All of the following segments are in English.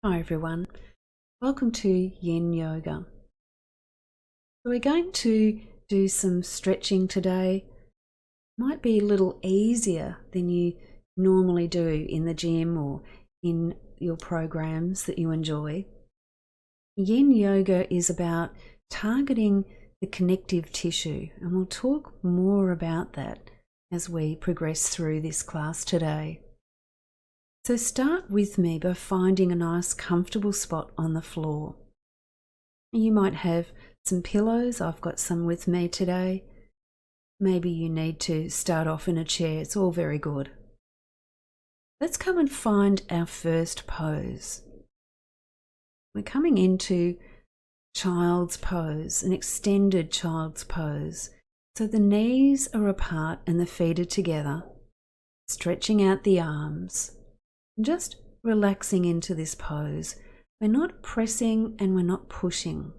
Hi everyone, welcome to Yin-Yoga. We're going to do some stretching today. Might be a little easier than you normally do in the gym or in your programs that you enjoy. Yin-Yoga is about targeting the connective tissue, and we'll talk more about that as we progress through this class today. So start with me by finding a nice comfortable spot on the floor. You might have some pillows. I've got some with me today. Maybe you need to start off in a chair. It's all very good. Let's come and find our first pose. We're coming into child's pose, an extended child's pose. So the knees are apart and the feet are together, stretching out the arms. Just relaxing into this pose. We're not pressing and we're not pushing.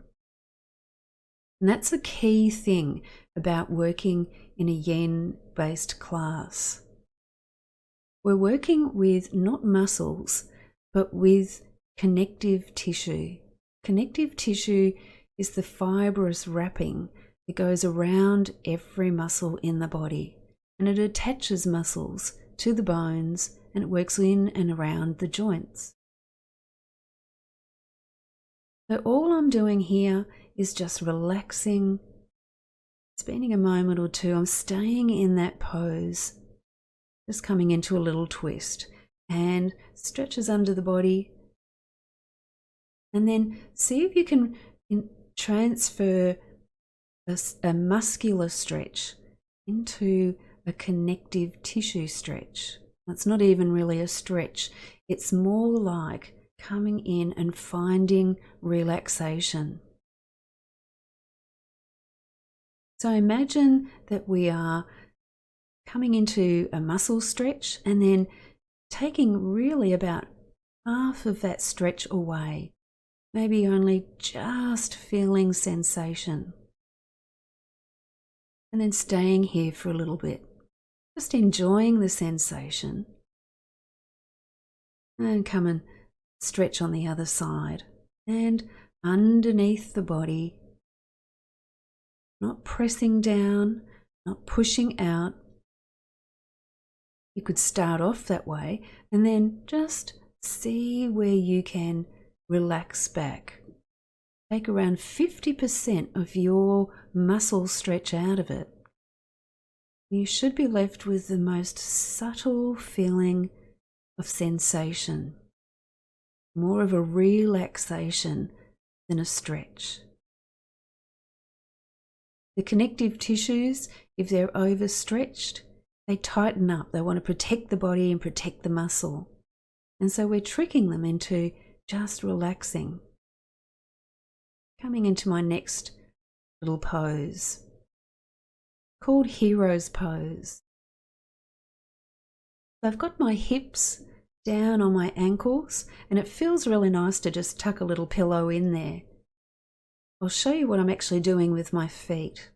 And that's the key thing about working in a yin-based class. We're working with not muscles, but with connective tissue. Connective tissue is the fibrous wrapping that goes around every muscle in the body, and it attaches muscles to the bones, and it works in and around the joints. So all I'm doing here is just relaxing, spending a moment or two. I'm staying in that pose, just coming into a little twist, and stretches under the body. And then see if you can transfer a muscular stretch into a connective tissue stretch. It's not even really a stretch. It's more like coming in and finding relaxation. So imagine that we are coming into a muscle stretch and then taking really about half of that stretch away, maybe only just feeling sensation. And then staying here for a little bit. Just enjoying the sensation, and come and stretch on the other side and underneath the body, not pressing down, not pushing out. You could start off that way and then just see where you can relax back. Take around 50% of your muscle stretch out of it. You should be left with the most subtle feeling of sensation, more of a relaxation than a stretch. The connective tissues, if they're overstretched, they tighten up. They want to protect the body and protect the muscle. And so we're tricking them into just relaxing. Coming into my next little pose, called Hero's Pose. I've got my hips down on my ankles, and it feels really nice to just tuck a little pillow in there. I'll show you what I'm actually doing with my feet.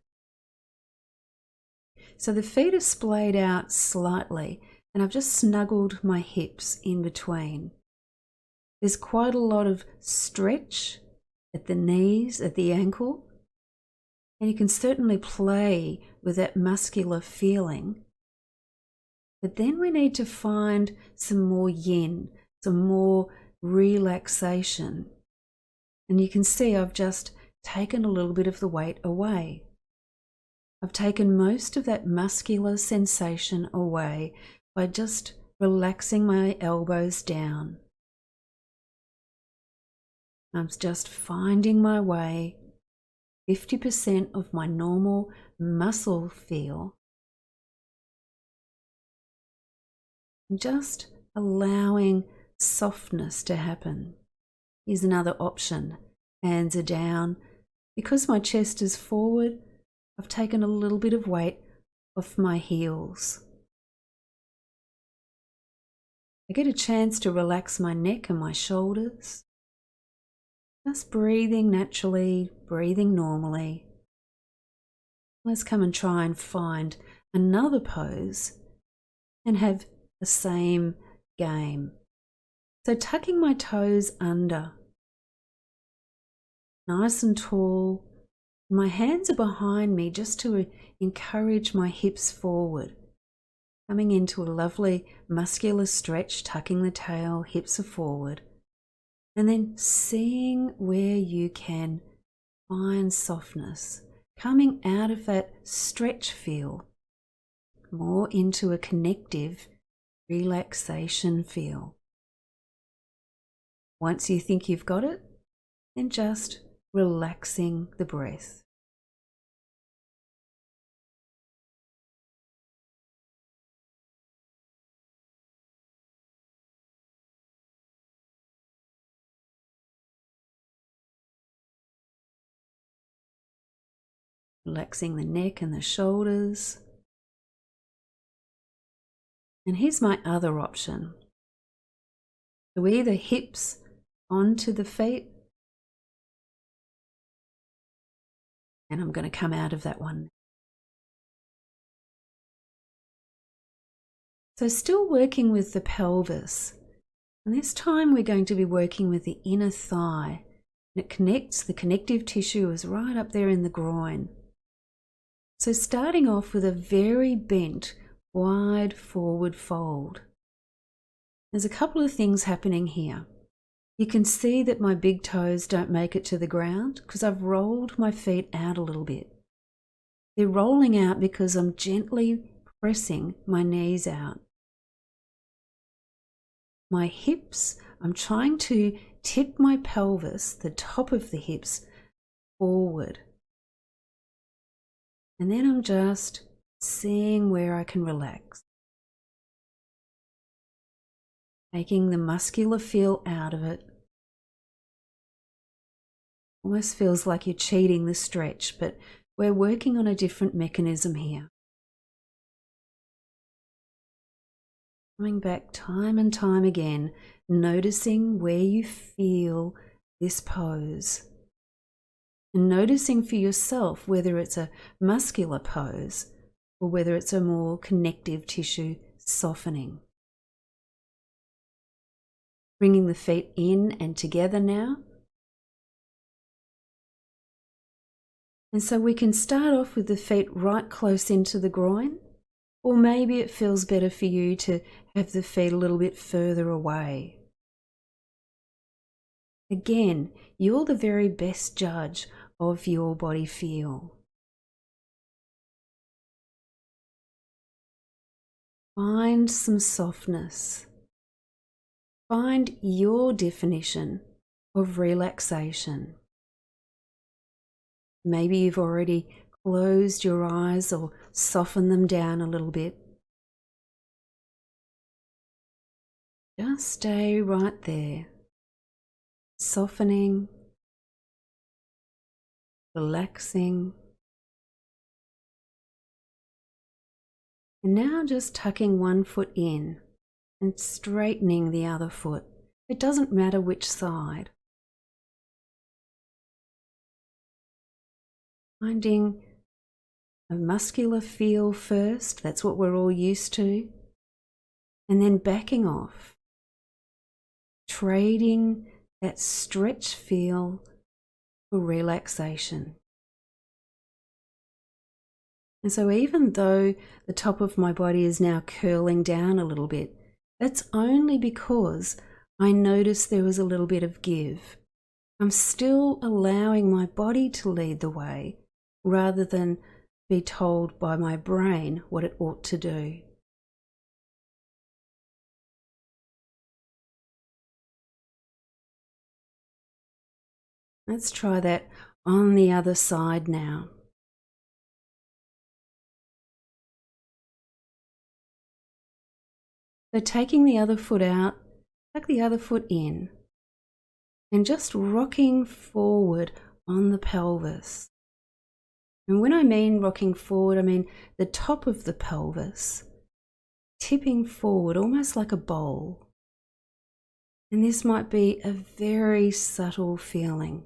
So the feet are splayed out slightly, and I've just snuggled my hips in between. There's quite a lot of stretch at the knees, at the ankle, and you can certainly play with that muscular feeling. But then we need to find some more yin, some more relaxation. And you can see I've just taken a little bit of the weight away. I've taken most of that muscular sensation away by just relaxing my elbows down. I'm just finding my way, 50% of my normal muscle feel. Just allowing softness to happen. Here's another option. Hands are down. Because my chest is forward, I've taken a little bit of weight off my heels. I get a chance to relax my neck and my shoulders. Just breathing naturally, breathing normally. Let's come and try and find another pose and have the same game. So tucking my toes under, nice and tall. My hands are behind me just to encourage my hips forward. Coming into a lovely muscular stretch, tucking the tail, hips are forward. And then seeing where you can find softness, coming out of that stretch feel, more into a connective relaxation feel. Once you think you've got it, then just relaxing the breath. Relaxing the neck and the shoulders. And here's my other option. So either hips onto the feet, and I'm going to come out of that one. So still working with the pelvis. And this time we're going to be working with the inner thigh. And it connects, the connective tissue is right up there in the groin. So starting off with a very bent, wide forward fold. There's a couple of things happening here. You can see that my big toes don't make it to the ground because I've rolled my feet out a little bit. They're rolling out because I'm gently pressing my knees out. My hips, I'm trying to tip my pelvis, the top of the hips, forward. And then I'm just seeing where I can relax. Making the muscular feel out of it. Almost feels like you're cheating the stretch, but we're working on a different mechanism here. Coming back time and time again, noticing where you feel this pose. And noticing for yourself whether it's a muscular pose or whether it's a more connective tissue softening. Bringing the feet in and together now. And so we can start off with the feet right close into the groin, or maybe it feels better for you to have the feet a little bit further away. Again, you're the very best judge of your body feel. Find some softness. Find your definition of relaxation. Maybe you've already closed your eyes or softened them down a little bit. Just stay right there, softening, relaxing. And now just tucking one foot in and straightening the other foot. It doesn't matter which side. Finding a muscular feel first, that's what we're all used to, and then backing off, trading that stretch feel for relaxation. And so even though the top of my body is now curling down a little bit, that's only because I noticed there was a little bit of give. I'm still allowing my body to lead the way rather than be told by my brain what it ought to do. Let's try that on the other side now. So taking the other foot out, tuck the other foot in, and just rocking forward on the pelvis. And when I mean rocking forward, I mean the top of the pelvis tipping forward almost like a bowl. And this might be a very subtle feeling.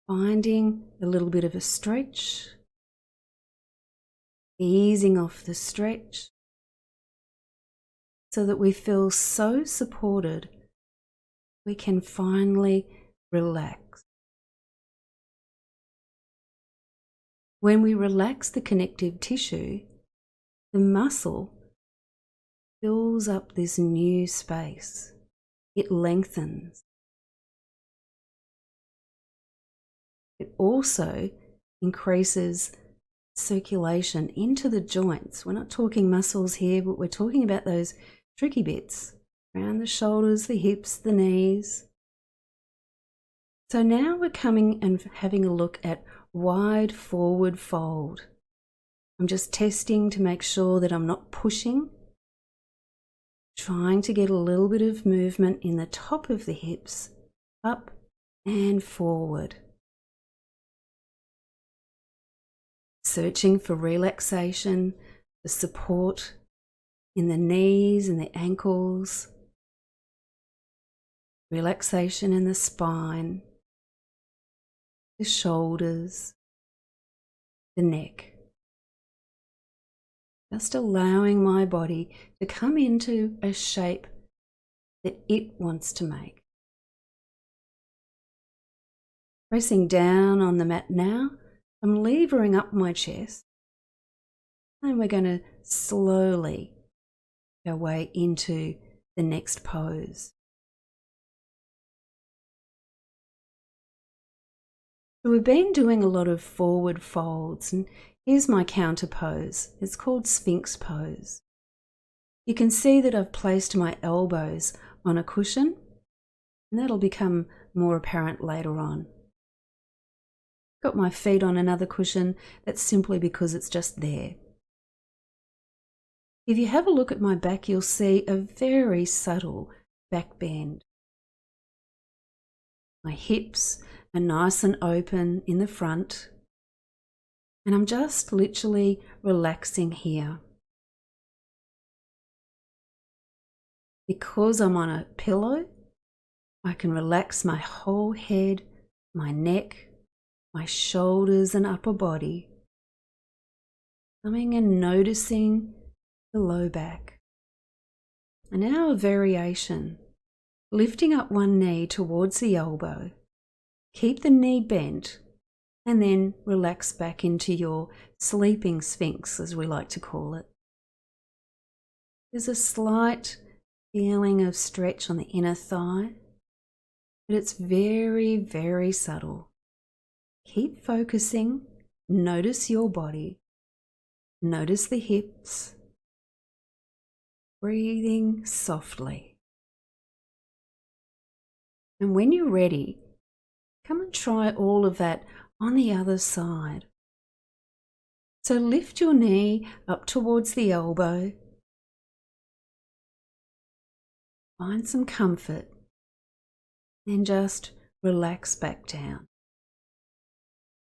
Finding a little bit of a stretch, easing off the stretch, so that we feel so supported, we can finally relax. When we relax the connective tissue, the muscle fills up this new space. It lengthens. It also increases circulation into the joints. We're not talking muscles here, but we're talking about those tricky bits around the shoulders, the hips, the knees. So now we're coming and having a look at wide forward fold. I'm just testing to make sure that I'm not pushing, trying to get a little bit of movement in the top of the hips, up and forward. Searching for relaxation, for support in the knees and the ankles, relaxation in the spine, the shoulders, the neck. Just allowing my body to come into a shape that it wants to make. Pressing down on the mat now, I'm levering up my chest, and we're going to slowly go way into the next pose. So we've been doing a lot of forward folds, and here's my counter pose. It's called Sphinx Pose. You can see that I've placed my elbows on a cushion, and that'll become more apparent later on. Got my feet on another cushion. That's simply because it's just there. If you have a look at my back, you'll see a very subtle back bend. My hips are nice and open in the front, and I'm just literally relaxing here. Because I'm on a pillow, I can relax my whole head, my neck, my shoulders and upper body, coming and noticing the low back. And now a variation, lifting up one knee towards the elbow, keep the knee bent, and then relax back into your sleeping sphinx, as we like to call it. There's a slight feeling of stretch on the inner thigh, but it's very, very subtle. Keep focusing, notice your body, notice the hips, breathing softly. And when you're ready, come and try all of that on the other side. So lift your knee up towards the elbow, find some comfort, then just relax back down.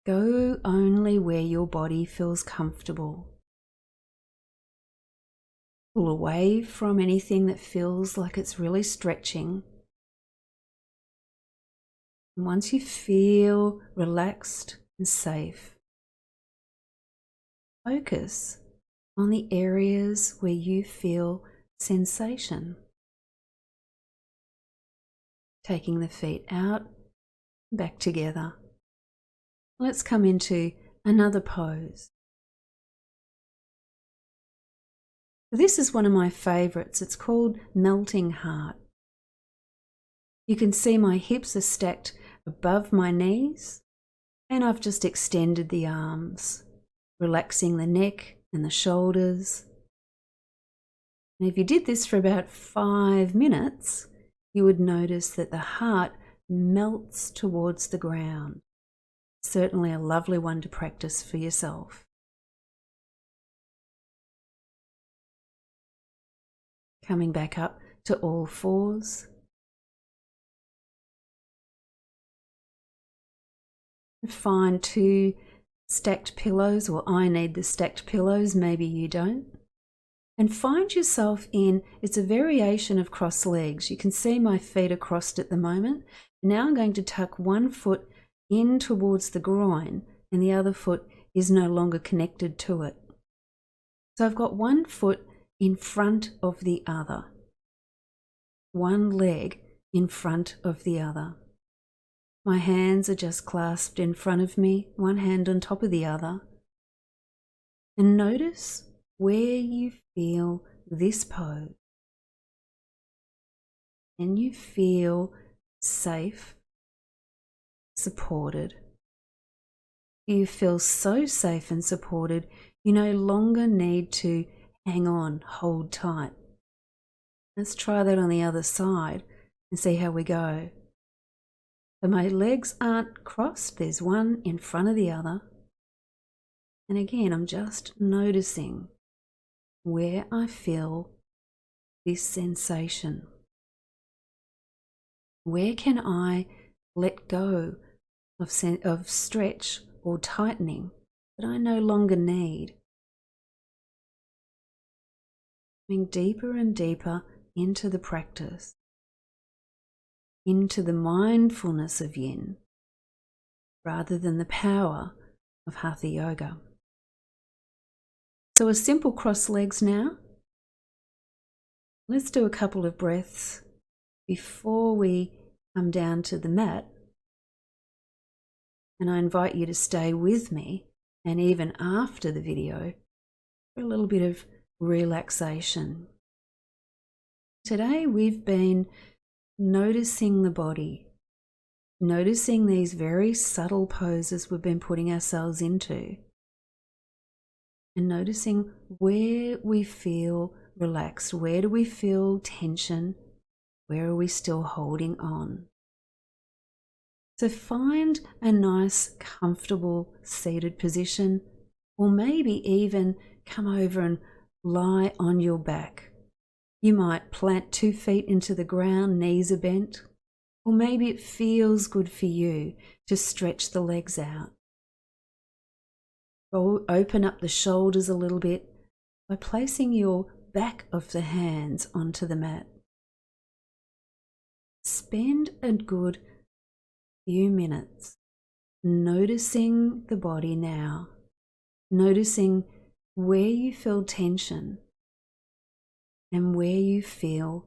Go only where your body feels comfortable. Pull away from anything that feels like it's really stretching. And once you feel relaxed and safe, focus on the areas where you feel sensation. Taking the feet out, back together. Let's come into another pose. This is one of my favorites. It's called Melting Heart. You can see my hips are stacked above my knees, and I've just extended the arms, relaxing the neck and the shoulders. And if you did this for about 5 minutes, you would notice that the heart melts towards the ground. Certainly a lovely one to practice for yourself. Coming back up to all fours. Find 2 stacked pillows, or I need the stacked pillows, maybe you don't. And find yourself in, it's a variation of cross legs. You can see my feet are crossed at the moment. Now I'm going to tuck one foot in towards the groin, and the other foot is no longer connected to it. So I've got one foot in front of the other. One leg in front of the other. My hands are just clasped in front of me, one hand on top of the other. And notice where you feel this pose. And you feel safe, supported. You feel so safe and supported, you no longer need to hang on, hold tight. Let's try that on the other side and see how we go. So my legs aren't crossed, there's one in front of the other. And again, I'm just noticing where I feel this sensation. Where can I let go of stretch or tightening that I no longer need? Going deeper and deeper into the practice, into the mindfulness of Yin, rather than the power of Hatha Yoga. So a simple cross legs now. Let's do a couple of breaths before we come down to the mat. And I invite you to stay with me, and even after the video, for a little bit of relaxation. Today we've been noticing the body, noticing these very subtle poses we've been putting ourselves into, and noticing where we feel relaxed, where do we feel tension, where are we still holding on. So find a nice, comfortable seated position, or maybe even come over and lie on your back. You might plant 2 feet into the ground, knees are bent, or maybe it feels good for you to stretch the legs out. Open up the shoulders a little bit by placing your back of the hands onto the mat. Spend a good few minutes noticing the body now, noticing where you feel tension and where you feel